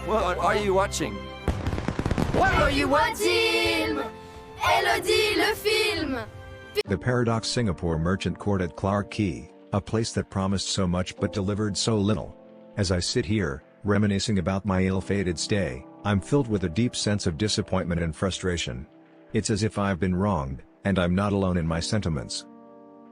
What are you watching? What are you watching? Elodie, le film! The Paradox Singapore Merchant Court at Clarke Quay, a place that promised so much but delivered so little. As I sit here, reminiscing about my ill-fated stay, I'm filled with a deep sense of disappointment and frustration. It's as if I've been wronged, and I'm not alone in my sentiments.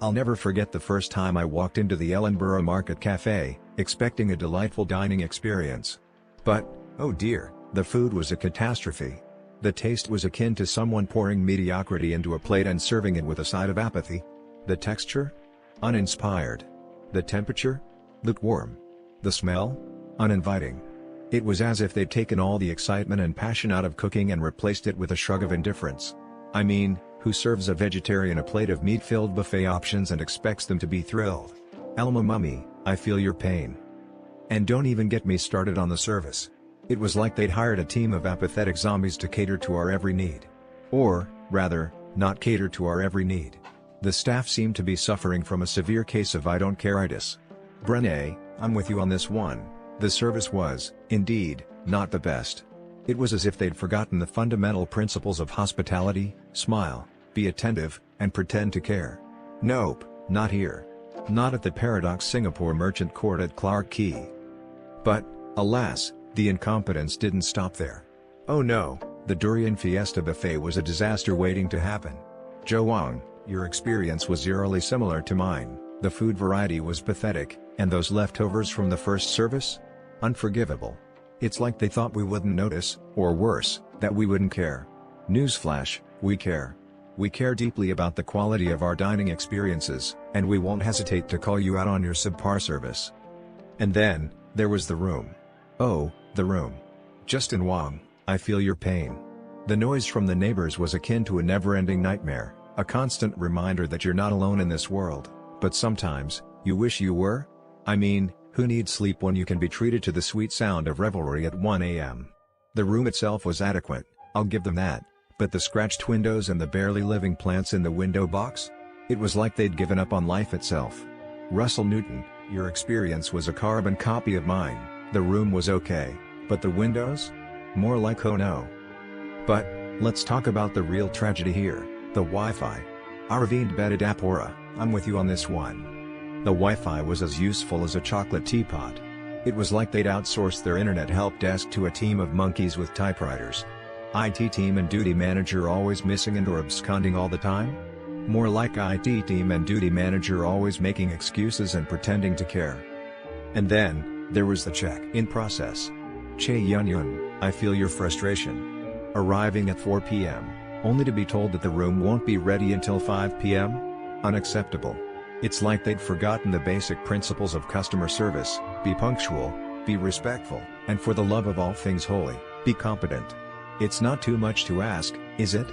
I'll never forget the first time I walked into the Ellenborough Market Cafe, expecting a delightful dining experience. But, oh dear, the food was a catastrophe. The taste was akin to someone pouring mediocrity into a plate and serving it with a side of apathy. The texture? Uninspired. The temperature? Lukewarm. The smell? Uninviting. It was as if they'd taken all the excitement and passion out of cooking and replaced it with a shrug of indifference. I mean, who serves a vegetarian a plate of meat-filled buffet options and expects them to be thrilled? Elmo Mummy, I feel your pain. And don't even get me started on the service. It was like they'd hired a team of apathetic zombies to cater to our every need. Or, rather, not cater to our every need. The staff seemed to be suffering from a severe case of I don't care-itis. Brené, I'm with you on this one. The service was, indeed, not the best. It was as if they'd forgotten the fundamental principles of hospitality: smile, be attentive, and pretend to care. Nope, not here. Not at the Paradox Singapore Merchant Court at Clarke Quay. But, alas, the incompetence didn't stop there. Oh no, the Durian Fiesta Buffet was a disaster waiting to happen. Wong, your experience was eerily similar to mine. The food variety was pathetic, and those leftovers from the first service? Unforgivable. It's like they thought we wouldn't notice, or worse, that we wouldn't care. Newsflash, we care. We care deeply about the quality of our dining experiences, and we won't hesitate to call you out on your subpar service. And then, there was the room. Oh, the room. Justin Wong, I feel your pain. The noise from the neighbors was akin to a never-ending nightmare, a constant reminder that you're not alone in this world, but sometimes, you wish you were? I mean, who needs sleep when you can be treated to the sweet sound of revelry at 1 a.m.? The room itself was adequate, I'll give them that, but the scratched windows and the barely living plants in the window box? It was like they'd given up on life itself. Russell Newton, your experience was a carbon copy of mine. The room was okay, but the windows? More like oh no. But, let's talk about the real tragedy here, the Wi-Fi. Arvind Bedadapora, I'm with you on this one. The Wi-Fi was as useful as a chocolate teapot. It was like they'd outsourced their internet help desk to a team of monkeys with typewriters. IT team and duty manager always missing and or absconding all the time? More like IT team and duty manager always making excuses and pretending to care. And then, there was the check-in process. Che Yun Yun, I feel your frustration. Arriving at 4 p.m., only to be told that the room won't be ready until 5 p.m.? Unacceptable. It's like they'd forgotten the basic principles of customer service: be punctual, be respectful, and for the love of all things holy, be competent. It's not too much to ask, is it?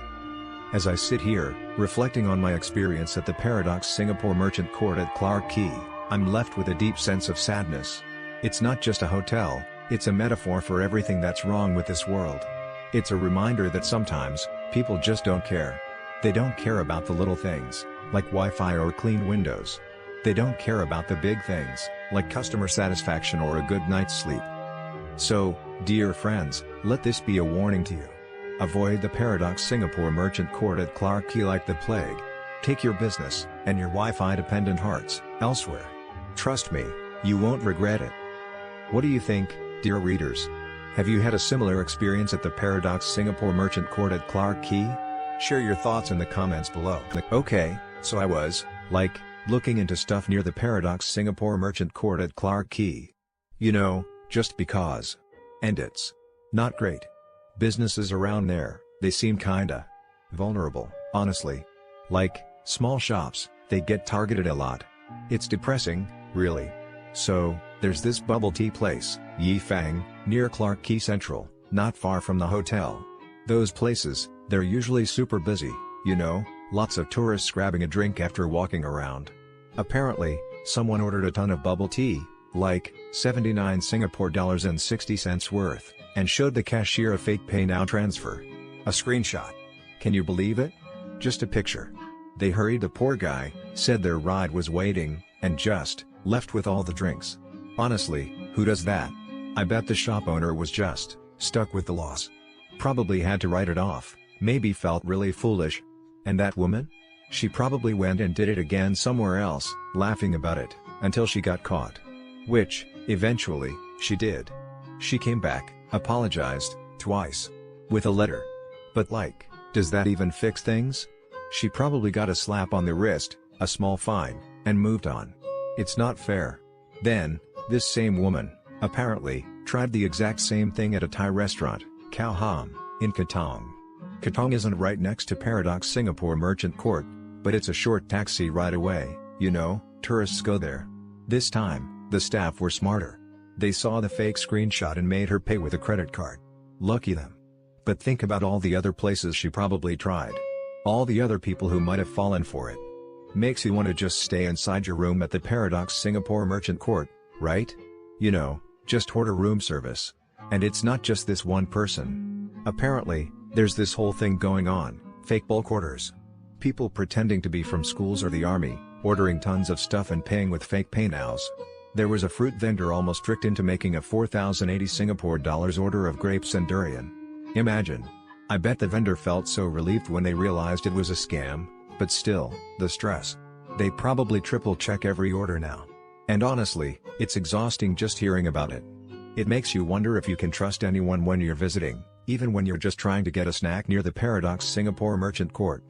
As I sit here, reflecting on my experience at the Paradox Singapore Merchant Court at Clarke Quay, I'm left with a deep sense of sadness. It's not just a hotel, it's a metaphor for everything that's wrong with this world. It's a reminder that sometimes, people just don't care. They don't care about the little things, like Wi-Fi or clean windows. They don't care about the big things, like customer satisfaction or a good night's sleep. So, dear friends, let this be a warning to you. Avoid the Paradox Singapore Merchant Court at Clarke Quay like the plague. Take your business, and your Wi-Fi dependent hearts, elsewhere. Trust me, you won't regret it. What do you think, dear readers? Have you had a similar experience at the Paradox Singapore Merchant Court at Clarke Quay? Share your thoughts in the comments below. Okay, so I was, like, looking into stuff near the Paradox Singapore Merchant Court at Clarke Quay. You know, just because. And it's not great. Businesses around there, they seem kinda vulnerable, honestly. Like, small shops, they get targeted a lot. It's depressing, really. So, there's this bubble tea place, Yi Fang, near Clarke Quay Central, not far from the hotel. Those places, they're usually super busy, you know, lots of tourists grabbing a drink after walking around. Apparently, someone ordered a ton of bubble tea, like, 79 Singapore dollars and 60 cents worth, and showed the cashier a fake pay now transfer. A screenshot. Can you believe it? Just a picture. They hurried the poor guy, said their ride was waiting, and just left with all the drinks. Honestly, who does that? I bet the shop owner was just stuck with the loss. Probably had to write it off, maybe felt really foolish. And that woman? She probably went and did it again somewhere else, laughing about it, until she got caught. Which, eventually, she did. She came back, apologized, twice. With a letter. But does that even fix things? She probably got a slap on the wrist, a small fine, and moved on. It's not fair. Then, this same woman, apparently, tried the exact same thing at a Thai restaurant, Khao Ham, in Katong. Katong isn't right next to Paradox Singapore Merchant Court, but it's a short taxi ride away, tourists go there. This time, the staff were smarter. They saw the fake screenshot and made her pay with a credit card. Lucky them. But think about all the other places she probably tried. All the other people who might have fallen for it. Makes you want to just stay inside your room at the Paradox Singapore Merchant Court, right? Just order room service. And it's not just this one person. Apparently, there's this whole thing going on, fake bulk orders. People pretending to be from schools or the army, ordering tons of stuff and paying with fake PayNows. There was a fruit vendor almost tricked into making a 4,080 Singapore dollars order of grapes and durian. Imagine. I bet the vendor felt so relieved when they realized it was a scam, but still, the stress. They probably triple check every order now. And honestly, it's exhausting just hearing about it. It makes you wonder if you can trust anyone when you're visiting, even when you're just trying to get a snack near the Paradox Singapore Merchant Court.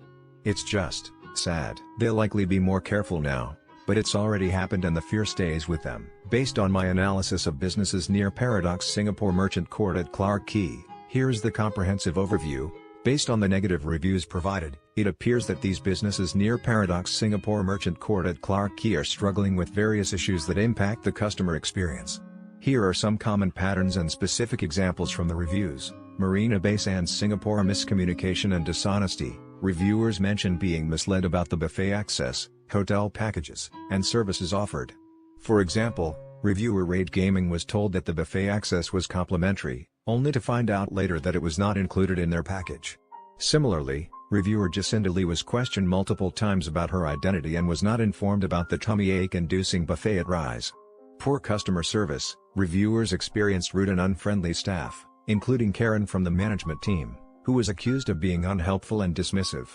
It's just sad. They'll likely be more careful now, but it's already happened and the fear stays with them. Based on my analysis of businesses near Paradox Singapore Merchant Court at Clarke Quay, here's the comprehensive overview. Based on the negative reviews provided, it appears that these businesses near Paradox Singapore Merchant Court at Clarke Quay are struggling with various issues that impact the customer experience. Here are some common patterns and specific examples from the reviews. Marina Bay Sands Singapore: miscommunication and dishonesty. Reviewers mention being misled about the buffet access, hotel packages, and services offered. For example, reviewer Raid Gaming was told that the buffet access was complimentary, only to find out later that it was not included in their package. Similarly, reviewer Jacinda Lee was questioned multiple times about her identity and was not informed about the tummy ache-inducing buffet at Rise. Poor customer service. Reviewers experienced rude and unfriendly staff, including Karen from the management team, who was accused of being unhelpful and dismissive.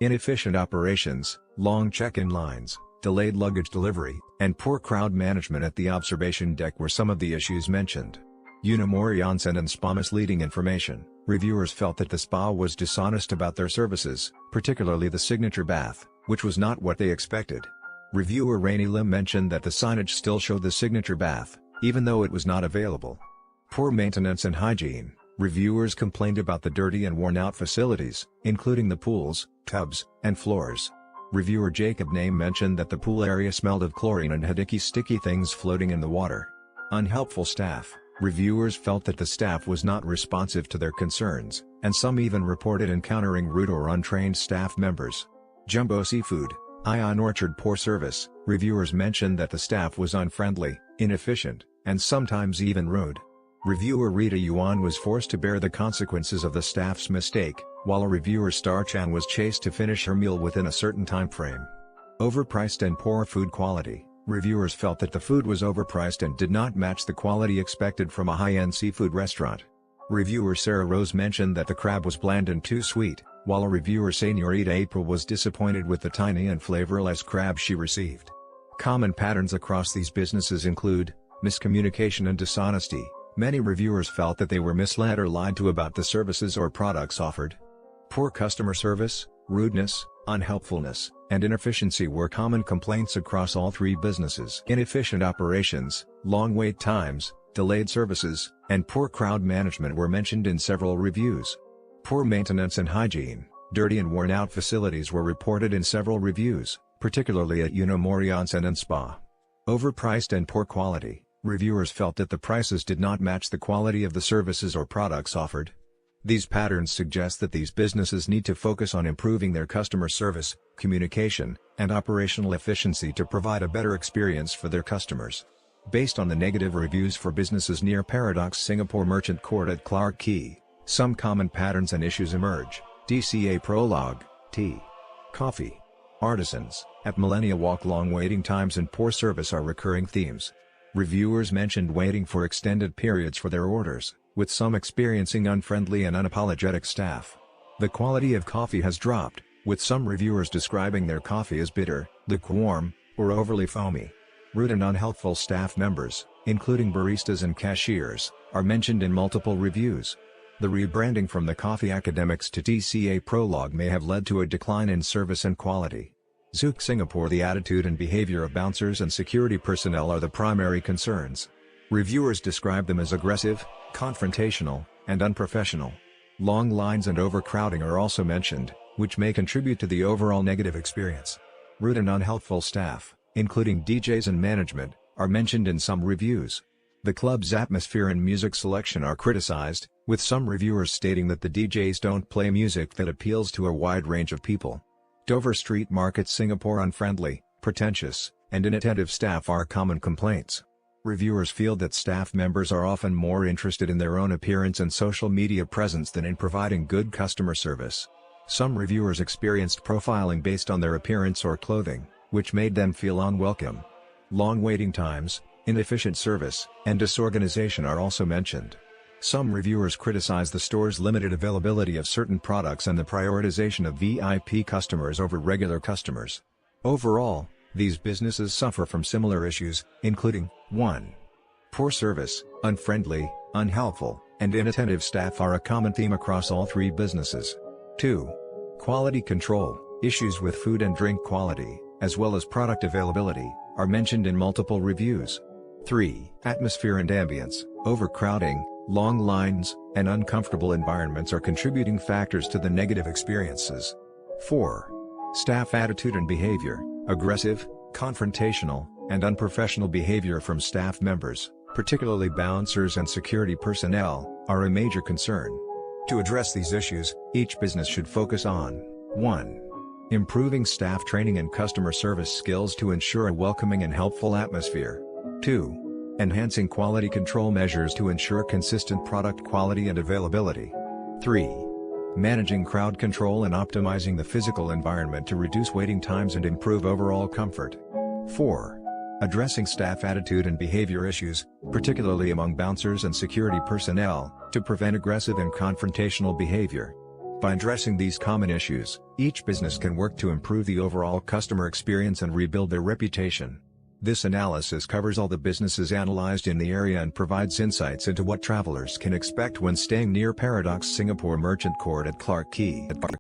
Inefficient operations, long check-in lines, delayed luggage delivery, and poor crowd management at the observation deck were some of the issues mentioned. Yunomori Onsen and Spa: misleading information. Reviewers felt that the spa was dishonest about their services, particularly the signature bath, which was not what they expected. Reviewer Rainy Lim mentioned that the signage still showed the signature bath, even though it was not available. Poor maintenance and hygiene. Reviewers complained about the dirty and worn-out facilities, including the pools, tubs, and floors. Reviewer Jacob Name mentioned that the pool area smelled of chlorine and had icky sticky things floating in the water. Unhelpful staff. Reviewers felt that the staff was not responsive to their concerns, and some even reported encountering rude or untrained staff members. Jumbo Seafood: Ion Orchard: poor service. Reviewers mentioned that the staff was unfriendly, inefficient, and sometimes even rude. Reviewer Rita Yuan was forced to bear the consequences of the staff's mistake, while a reviewer Star Chan was chased to finish her meal within a certain time frame. Overpriced and poor food quality. Reviewers felt that the food was overpriced and did not match the quality expected from a high-end seafood restaurant. Reviewer Sarah Rose mentioned that the crab was bland and too sweet, while a reviewer Senorita April was disappointed with the tiny and flavorless crab she received. Common patterns across these businesses include miscommunication and dishonesty. Many reviewers felt that they were misled or lied to about the services or products offered. Poor customer service, rudeness, unhelpfulness, and inefficiency were common complaints across all three businesses. Inefficient operations, long wait times, delayed services, and poor crowd management were mentioned in several reviews. Poor maintenance and hygiene. Dirty and worn-out facilities were reported in several reviews, particularly at Yunomori Onsen and Spa. Overpriced and poor quality. Reviewers felt that the prices did not match the quality of the services or products offered. These patterns suggest that these businesses need to focus on improving their customer service, communication, and operational efficiency to provide a better experience for their customers. Based on the negative reviews for businesses near Paradox Singapore Merchant Court at Clarke Quay, some common patterns and issues emerge. DCA Prologue: tea, coffee, artisans. At Millennia Walk, long waiting times and poor service are recurring themes. Reviewers mentioned waiting for extended periods for their orders, with some experiencing unfriendly and unapologetic staff. The quality of coffee has dropped, with some reviewers describing their coffee as bitter, lukewarm, or overly foamy. Rude and unhelpful staff members, including baristas and cashiers, are mentioned in multiple reviews. The rebranding from the Coffee Academics to TCA Prologue may have led to a decline in service and quality. Zouk Singapore. The attitude and behavior of bouncers and security personnel are the primary concerns. Reviewers describe them as aggressive, confrontational, and unprofessional. Long lines and overcrowding are also mentioned, which may contribute to the overall negative experience. Rude and unhelpful staff, including DJs and management, are mentioned in some reviews. The club's atmosphere and music selection are criticized, with some reviewers stating that the DJs don't play music that appeals to a wide range of people. Dover Street Market Singapore. Unfriendly, pretentious, and inattentive staff are common complaints. Reviewers feel that staff members are often more interested in their own appearance and social media presence than in providing good customer service. Some reviewers experienced profiling based on their appearance or clothing, which made them feel unwelcome. Long waiting times, inefficient service, and disorganization are also mentioned. Some reviewers criticize the store's limited availability of certain products and the prioritization of VIP customers over regular customers. Overall, these businesses suffer from similar issues, including 1. Poor service, unfriendly, unhelpful, and inattentive staff are a common theme across all three businesses. 2. Quality control, issues with food and drink quality, as well as product availability, are mentioned in multiple reviews. 3. Atmosphere and ambience, overcrowding, long lines, and uncomfortable environments are contributing factors to the negative experiences. 4. Staff attitude and behavior, aggressive, confrontational, and unprofessional behavior from staff members, particularly bouncers and security personnel, are a major concern. To address these issues, each business should focus on 1. Improving staff training and customer service skills to ensure a welcoming and helpful atmosphere. 2. Enhancing quality control measures to ensure consistent product quality and availability. 3. Managing crowd control and optimizing the physical environment to reduce waiting times and improve overall comfort. 4. Addressing staff attitude and behavior issues, particularly among bouncers and security personnel, to prevent aggressive and confrontational behavior. By addressing these common issues, each business can work to improve the overall customer experience and rebuild their reputation. This analysis covers all the businesses analyzed in the area and provides insights into what travelers can expect when staying near Paradox Singapore Merchant Court at Clarke Quay.